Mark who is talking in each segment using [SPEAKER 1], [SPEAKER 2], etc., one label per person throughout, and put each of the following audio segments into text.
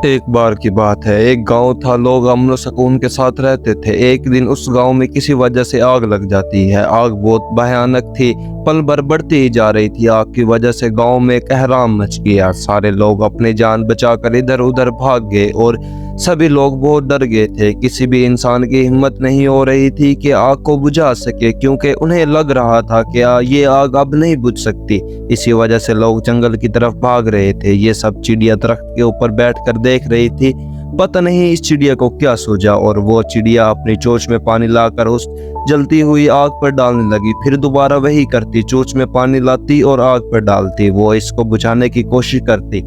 [SPEAKER 1] एक बार की बात है, एक गांव था। लोग अमन और सुकून के साथ रहते थे। एक दिन उस गांव में किसी वजह से आग लग जाती है। आग बहुत भयानक थी, पल भर बढ़ती ही जा रही थी। आग की वजह से गांव में कहराम मच गया। सारे लोग अपनी जान बचाकर इधर उधर भाग गए और सभी लोग बहुत डर गए थे। किसी भी इंसान की हिम्मत नहीं हो रही थी कि आग को बुझा सके, क्योंकि उन्हें लग रहा था कि ये आग अब नहीं बुझ सकती। इसी वजह से लोग जंगल की तरफ भाग रहे थे। ये सब चिड़िया दरख्त के ऊपर बैठकर देख रही थी। पता नहीं इस चिड़िया को क्या सूझा और वो चिड़िया अपनी चोंच में पानी लाकर उस जलती हुई आग पर डालने लगी। फिर दोबारा वही करती, चोंच में पानी लाती और आग पर डालती। वो इसको बुझाने की कोशिश करती।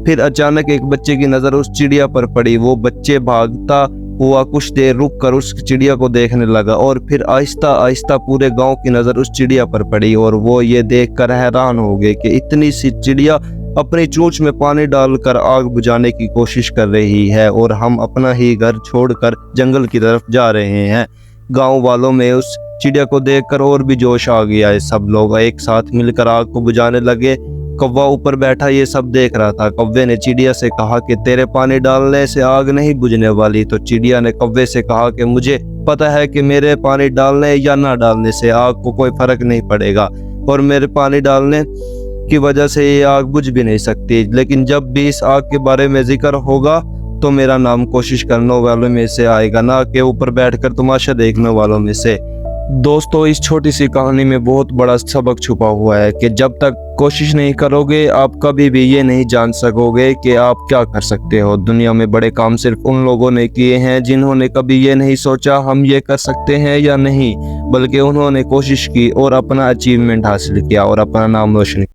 [SPEAKER 1] फिर अचानक एक बच्चे की नजर उस चिड़िया पर पड़ी। वो बच्चे भागता हुआ कुछ देर रुक कर उस चिड़िया को देखने लगा और फिर आहिस्ता आहिस्ता पूरे गांव की नजर उस चिड़िया पर पड़ी और वो ये देखकर हैरान हो गए कि इतनी सी चिड़िया अपनी चोंच में पानी डालकर आग बुझाने की कोशिश कर रही है और हम अपना ही घर छोड़कर जंगल की तरफ जा रहे हैं। गांव वालों में उस चिड़िया को देखकर और भी जोश आ गया है। सब लोग एक साथ मिलकर आग को बुझाने लगे। कौवा ऊपर बैठा ये सब देख रहा था। कौवे ने चिड़िया से कहा कि तेरे पानी डालने से आग नहीं बुझने वाली। तो चिड़िया ने कौवे से कहा कि मुझे पता है कि मेरे पानी डालने या ना डालने से आग को कोई फर्क नहीं पड़ेगा और मेरे पानी डालने की वजह से ये आग बुझ भी नहीं सकती। लेकिन जब भी इस आग के बारे में जिक्र होगा तो मेरा नाम कोशिश करने वालों में से आएगा, ना कि ऊपर बैठकर तमाशा देखने वालों में से। दोस्तों, इस छोटी सी कहानी में बहुत बड़ा सबक छुपा हुआ है कि जब तक कोशिश नहीं करोगे आप कभी भी ये नहीं जान सकोगे कि आप क्या कर सकते हो। दुनिया में बड़े काम सिर्फ उन लोगों ने किए हैं जिन्होंने कभी ये नहीं सोचा हम ये कर सकते हैं या नहीं, बल्कि उन्होंने कोशिश की और अपना अचीवमेंट हासिल किया और अपना नाम रोशन किया।